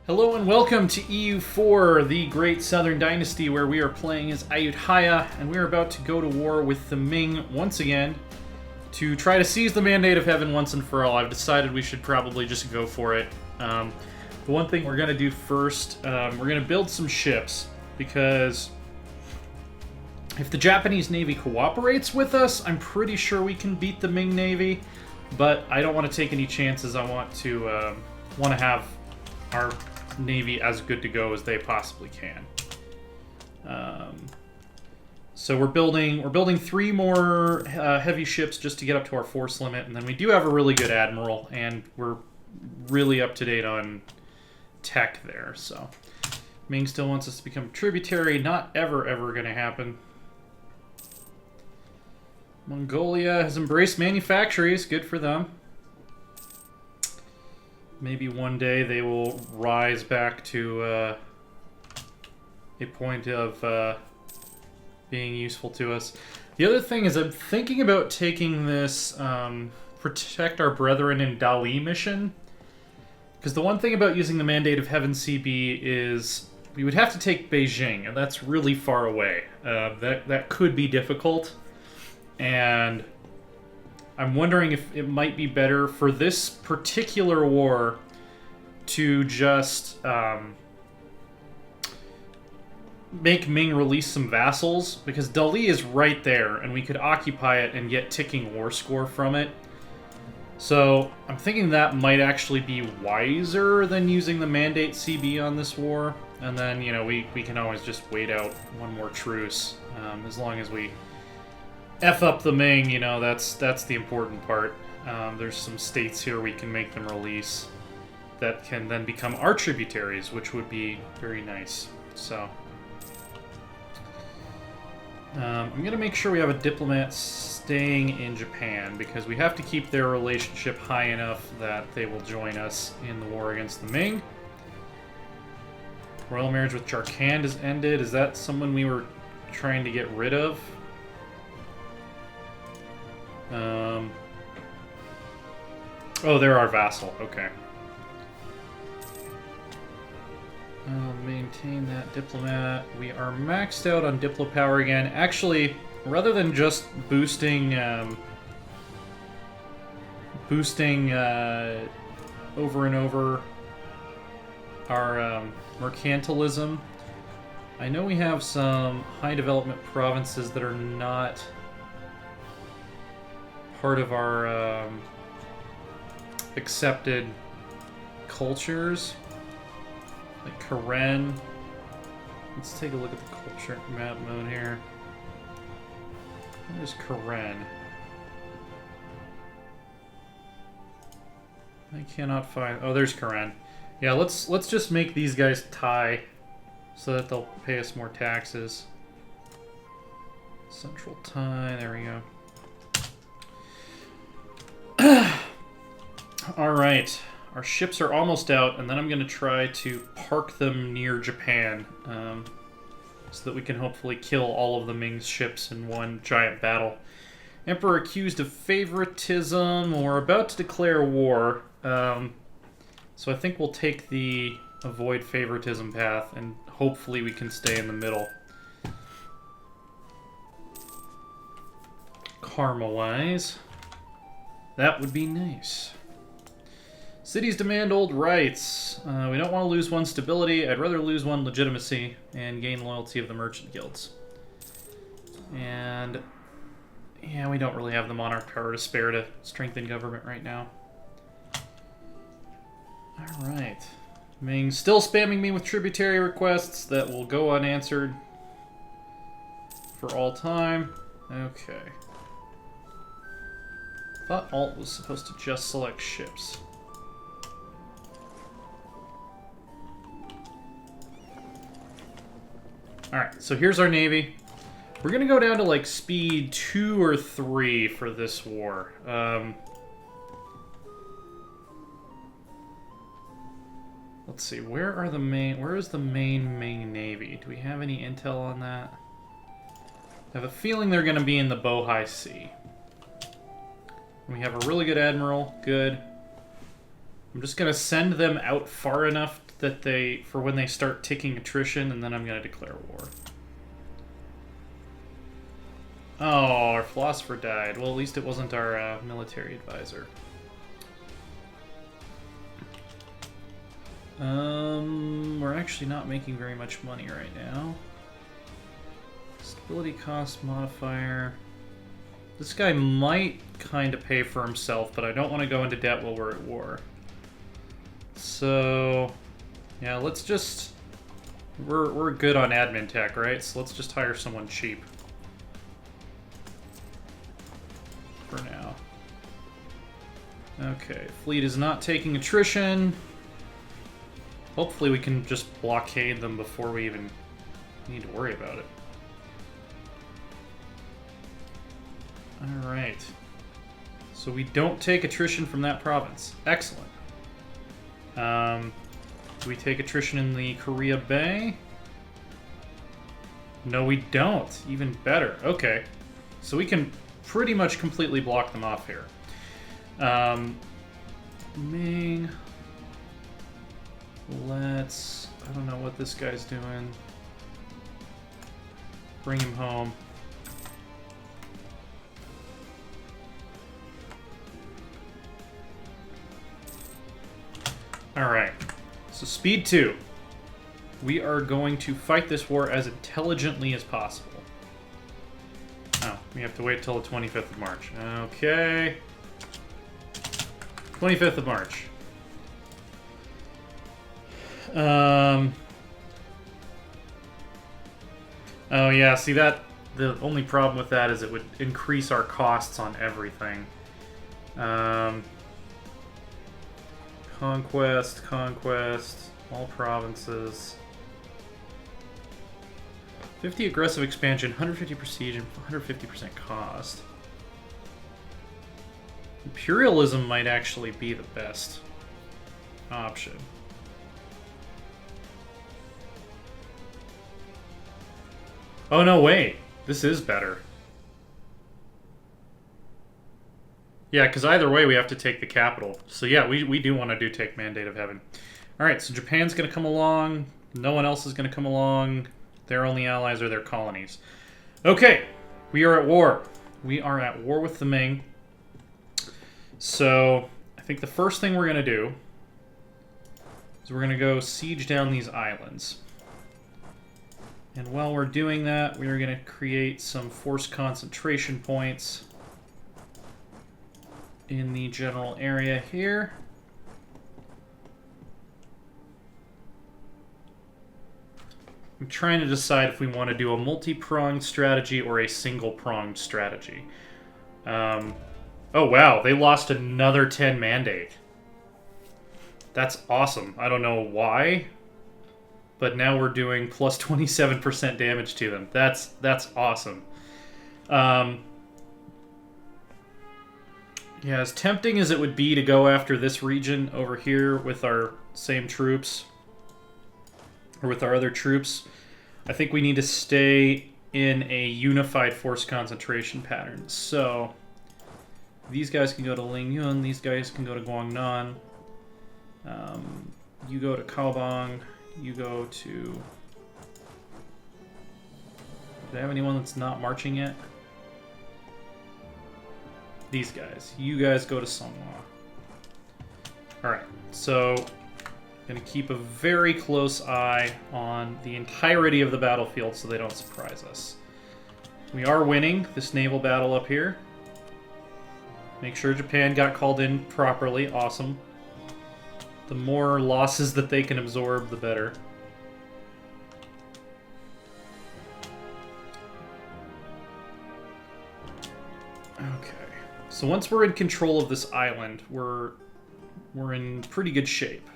Hello and welcome to EU4, the Great Southern Dynasty, where we are playing as Ayutthaya, and we are about to go to war with the Ming once again to try to seize the Mandate of Heaven once and for all. I've decided we should probably just go for it. The one thing we're going to do first, we're going to build some ships, because if the Japanese Navy cooperates with us, I'm pretty sure we can beat the Ming Navy, but I don't want to take any chances. I want to have our Navy as good to go as they possibly can. So we're building 3 more heavy ships just to get up to our force limit, and then we do have a really good admiral, and we're really up to date on tech there. So Ming still wants us to become a tributary. Not ever going to happen. Mongolia has embraced manufactories. Good for them. Maybe one day they will rise back to a point of being useful to us. The other thing is I'm thinking about taking this Protect Our Brethren in Dali mission. Because the one thing about using the Mandate of Heaven CB is we would have to take Beijing, and that's really far away. That could be difficult. And I'm wondering if it might be better for this particular war to just make Ming release some vassals, because Dali is right there, and we could occupy it and get ticking war score from it. So I'm thinking that might actually be wiser than using the Mandate CB on this war. And then, you know, we can always just wait out one more truce, as long as we F up the Ming, you know, that's the important part. There's some states here we can make them release that can then become our tributaries, which would be very nice. So I'm going to make sure we have a diplomat staying in Japan, because we have to keep their relationship high enough that they will join us in the war against the Ming. Royal marriage with Jharkhand has ended. Is that someone we were trying to get rid of? Oh, they're our vassal. Okay. I'll maintain that diplomat. We are maxed out on Diplo power again. Actually, rather than just boosting over and over our mercantilism, I know we have some high development provinces that are not part of our accepted cultures, like Karen. Let's take a look at the culture map mode here. Where's Karen? I cannot find. Oh, there's Karen. Yeah, let's just make these guys tie, so that they'll pay us more taxes. Central tie. There we go. Alright, our ships are almost out, and then I'm going to try to park them near Japan, so that we can hopefully kill all of the Ming's ships in one giant battle. Emperor accused of favoritism. We're about to declare war, so I think we'll take the avoid favoritism path, and hopefully we can stay in the middle. Karma-wise, that would be nice. Cities demand old rights. We don't want to lose one stability. I'd rather lose one legitimacy and gain loyalty of the merchant guilds. And yeah, we don't really have the monarch power to spare to strengthen government right now. Alright. Ming's still spamming me with tributary requests that will go unanswered for all time. Okay. Thought Alt was supposed to just select ships. Alright, so here's our navy. We're gonna go down to like speed 2 or 3 for this war. Let's see, where is the main Ming Navy? Do we have any intel on that? I have a feeling they're gonna be in the Bohai Sea. We have a really good admiral. Good. I'm just going to send them out far enough that for when they start ticking attrition, and then I'm going to declare war. Oh, our philosopher died. Well, at least it wasn't our military advisor. We're actually not making very much money right now. Stability cost modifier. This guy might kind of pay for himself, but I don't want to go into debt while we're at war. So, yeah, let's just... We're good on admin tech, right? So let's just hire someone cheap. For now. Okay, fleet is not taking attrition. Hopefully we can just blockade them before we even need to worry about it. Alright. So we don't take attrition from that province. Excellent. Do we take attrition in the Korea Bay? No, we don't. Even better. Okay. So we can pretty much completely block them off here. Ming... Let's... I don't know what this guy's doing. Bring him home. Alright. So speed 2. We are going to fight this war as intelligently as possible. Oh, we have to wait till the 25th of March. Okay. 25th of March. Oh yeah, see that, the only problem with that is it would increase our costs on everything. Conquest, all provinces. 50 aggressive expansion, 150 prestige, and 150% cost. Imperialism might actually be the best option. Oh, no, wait. This is better. Yeah, because either way we have to take the capital. So yeah, we do want to take Mandate of Heaven. Alright, so Japan's going to come along. No one else is going to come along. Their only allies are their colonies. Okay, we are at war. We are at war with the Ming. So I think the first thing we're going to do is we're going to go siege down these islands. And while we're doing that, we are going to create some force concentration points in the general area here. I'm trying to decide if we want to do a multi-pronged strategy or a single-pronged strategy. Oh wow, they lost another 10 mandate. That's awesome. I don't know why, but now we're doing plus 27% damage to them. That's awesome. Yeah, as tempting as it would be to go after this region over here with our same troops, or with our other troops, I think we need to stay in a unified force concentration pattern. So, these guys can go to Lingyun, these guys can go to Guangnan, you go to Kaobang, you go to... Do I have anyone that's not marching yet? These guys. You guys go to Songhua. Alright, so... Gonna keep a very close eye on the entirety of the battlefield so they don't surprise us. We are winning this naval battle up here. Make sure Japan got called in properly. Awesome. The more losses that they can absorb, the better. Okay. So once we're in control of this island, we're in pretty good shape.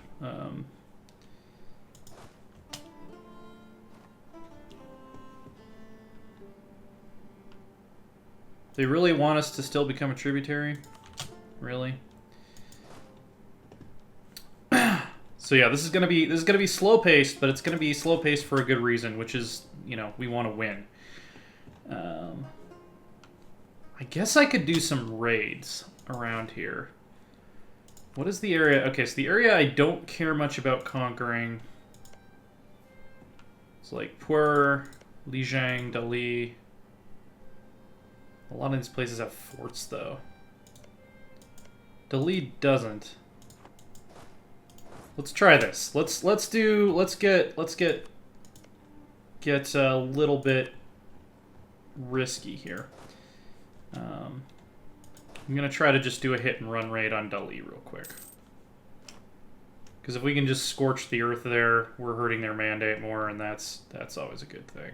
They really want us to still become a tributary? Really? So yeah, this is gonna be slow paced, but it's gonna be slow paced for a good reason, which is, you know, we want to win. I guess I could do some raids around here. What is the area? Okay, so the area I don't care much about conquering. It's like Puer, Lijiang, Dali. A lot of these places have forts, though. Dali doesn't. Let's try this. Let's get a little bit risky here. I'm gonna try to just do a hit and run raid on Dali real quick. Because if we can just scorch the earth there, we're hurting their mandate more, and that's always a good thing.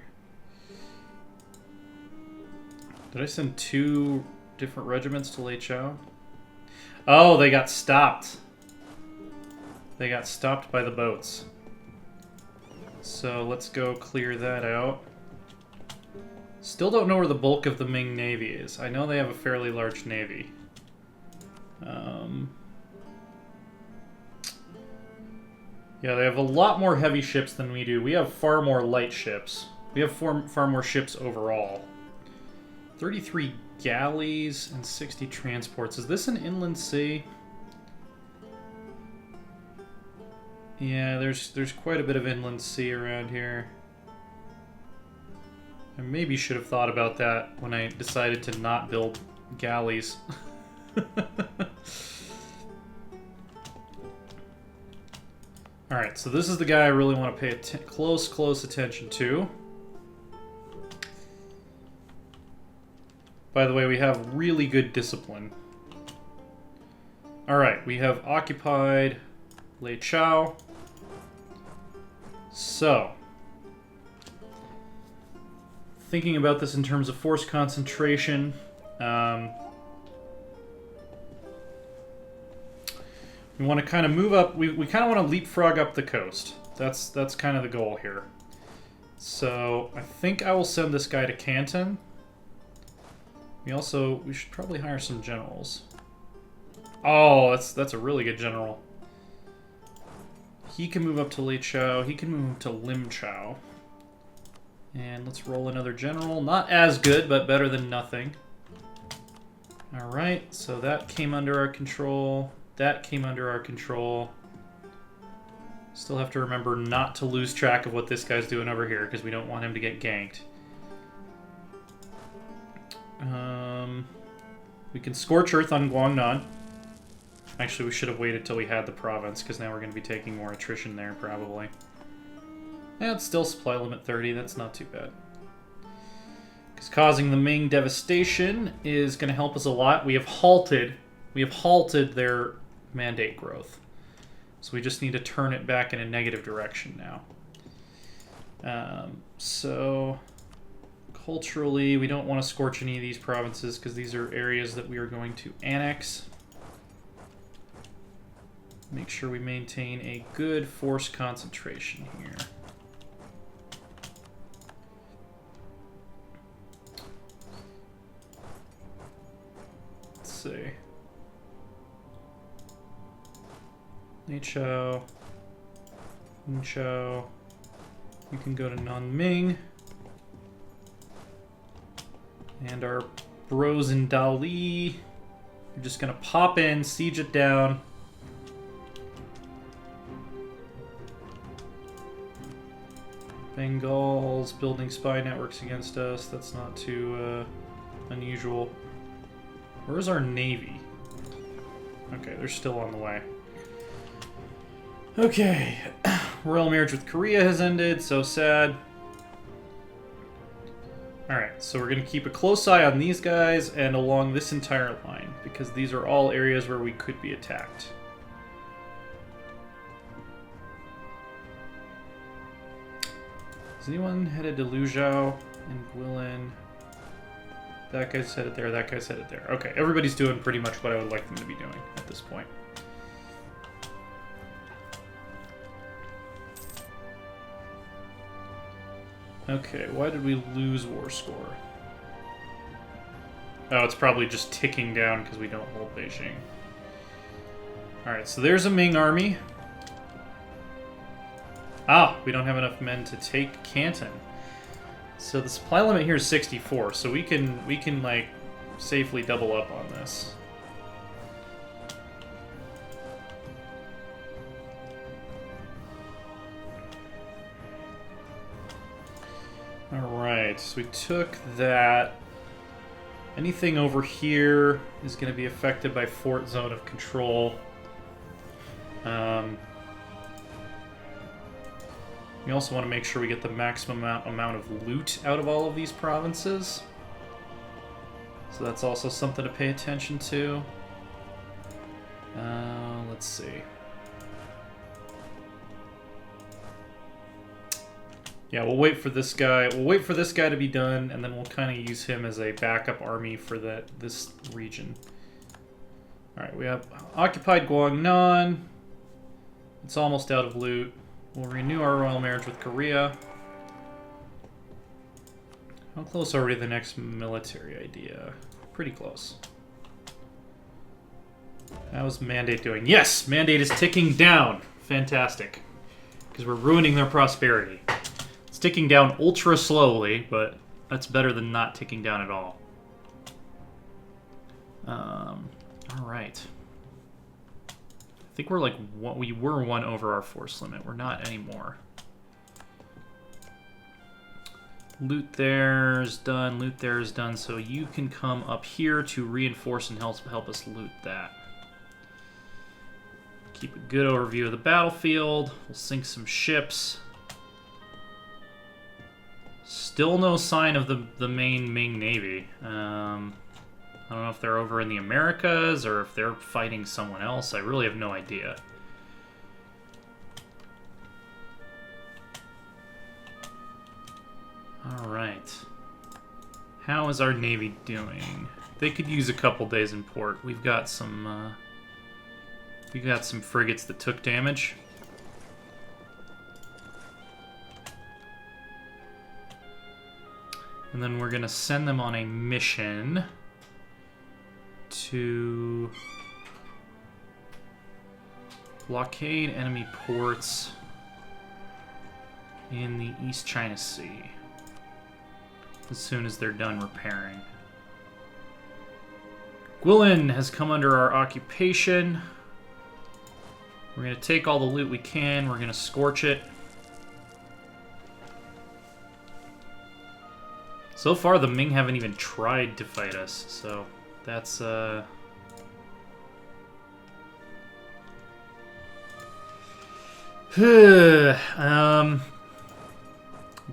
Did I send 2 different regiments to Lei Chao? Oh, they got stopped. They got stopped by the boats. So let's go clear that out. Still don't know where the bulk of the Ming Navy is. I know they have a fairly large navy. Yeah, they have a lot more heavy ships than we do. We have far more light ships. We have far more ships overall. 33 galleys and 60 transports. Is this an inland sea? Yeah, there's quite a bit of inland sea around here. I maybe should have thought about that when I decided to not build galleys. Alright, so this is the guy I really want to pay close attention to. By the way, we have really good discipline. Alright, we have occupied Lei Chao. So, thinking about this in terms of force concentration, we want to kind of move up. We kind of want to leapfrog up the coast. That's kind of the goal here. So I think I will send this guy to Canton. We should probably hire some generals. Oh, that's a really good general. He can move up to Lei Chao. He can move to Lim Chao. And let's roll another general. Not as good, but better than nothing. Alright, so that came under our control. That came under our control. Still have to remember not to lose track of what this guy's doing over here, because we don't want him to get ganked. We can Scorch Earth on Guangnan. Actually, we should have waited till we had the province, because now we're going to be taking more attrition there, probably. Yeah, it's still supply limit 30. That's not too bad. Because causing the Ming devastation is going to help us a lot. We have halted their mandate growth. So we just need to turn it back in a negative direction now. So culturally, we don't want to scorch any of these provinces because these are areas that we are going to annex. Make sure we maintain a good force concentration here. Let's see. Lei Chao. Yin Chao. You can go to Nanming. And our bros in Dali. You're just gonna pop in, siege it down. Bengals building spy networks against us. That's not too unusual. Where's our navy? Okay, they're still on the way. Okay. Royal marriage with Korea has ended. So sad. Alright, so we're going to keep a close eye on these guys and along this entire line, because these are all areas where we could be attacked. Is anyone headed to Luzhou and Guilin? That guy's headed there, that guy's headed there. Okay, everybody's doing pretty much what I would like them to be doing at this point. Okay, why did we lose war score? Oh, it's probably just ticking down because we don't hold Beijing. Alright, so there's a Ming army. Ah, we don't have enough men to take Canton. So the supply limit here is 64, so we can like safely double up on this. Alright, so we took that. Anything over here is going to be affected by Fort Zone of Control. We also want to make sure we get the maximum amount of loot out of all of these provinces. So that's also something to pay attention to. Let's see. Yeah, we'll wait for this guy. We'll wait for this guy to be done, and then we'll kind of use him as a backup army for this region. All right, we have occupied Guangnan. It's almost out of loot. We'll renew our royal marriage with Korea. How close are we to the next military idea? Pretty close. How's Mandate doing? Yes! Mandate is ticking down. Fantastic. Because we're ruining their prosperity. It's ticking down ultra slowly, but that's better than not ticking down at all. Alright. I think we're like, we were one over our force limit. We're not anymore. Loot there is done. Loot there is done. So you can come up here to reinforce and help us loot that. Keep a good overview of the battlefield. We'll sink some ships. Still no sign of the main Ming Navy. I don't know if they're over in the Americas or if they're fighting someone else. I really have no idea. Alright. How is our Navy doing? They could use a couple days in port. We've got some frigates that took damage. And then we're going to send them on a mission to blockade enemy ports in the East China Sea as soon as they're done repairing. Guilin has come under our occupation. We're going to take all the loot we can. We're going to scorch it. So far, the Ming haven't even tried to fight us, so that's, we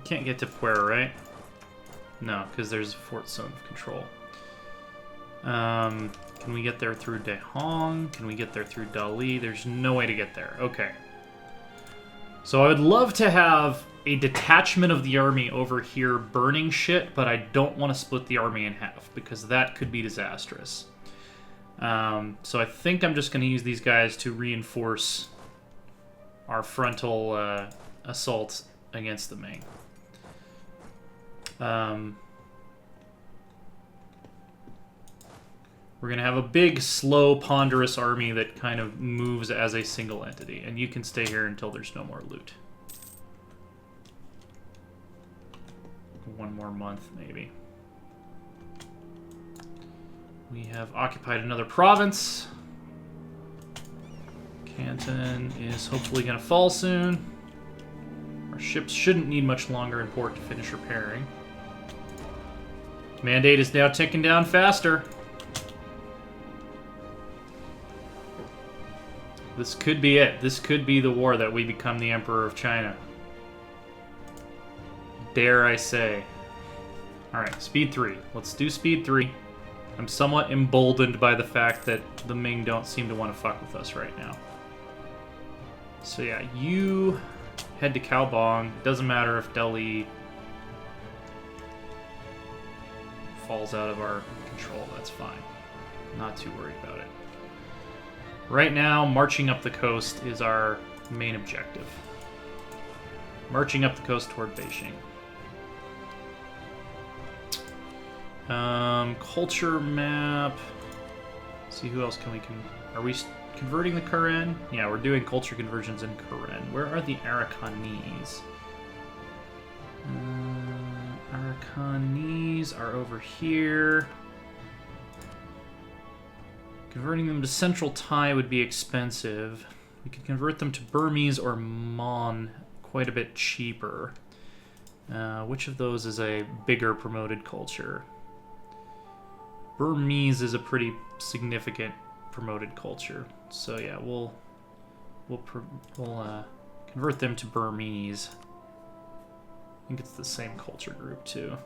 can't get to Puerto, right? No, because there's a Fort Zone of Control. Can we get there through De Hong? Can we get there through Dali? There's no way to get there. Okay. So I would love to have a detachment of the army over here burning shit, but I don't want to split the army in half, because that could be disastrous. So I think I'm just going to use these guys to reinforce our frontal assault against the Ming. We're going to have a big, slow, ponderous army that kind of moves as a single entity, and you can stay here until there's no more loot. One more month, maybe. We have occupied another province. Canton is hopefully going to fall soon. Our ships shouldn't need much longer in port to finish repairing. Mandate is now ticking down faster. This could be it. This could be the war that we become the Emperor of China. Dare I say. Alright, speed 3. Let's do speed 3. I'm somewhat emboldened by the fact that the Ming don't seem to want to fuck with us right now. So yeah, you head to Kaobong. Doesn't matter if Delhi falls out of our control. That's fine. Not too worried about it. Right now, marching up the coast is our main objective. Marching up the coast toward Beijing. Culture map. Let's see who else can we are we converting the Karen? Yeah, we're doing culture conversions in Karen. Where are the Arakanese? Arakanese are over here. Converting them to Central Thai would be expensive. We could convert them to Burmese or Mon quite a bit cheaper. Which of those is a bigger promoted culture? Burmese is a pretty significant promoted culture. So yeah, we'll convert them to Burmese. I think it's the same culture group too.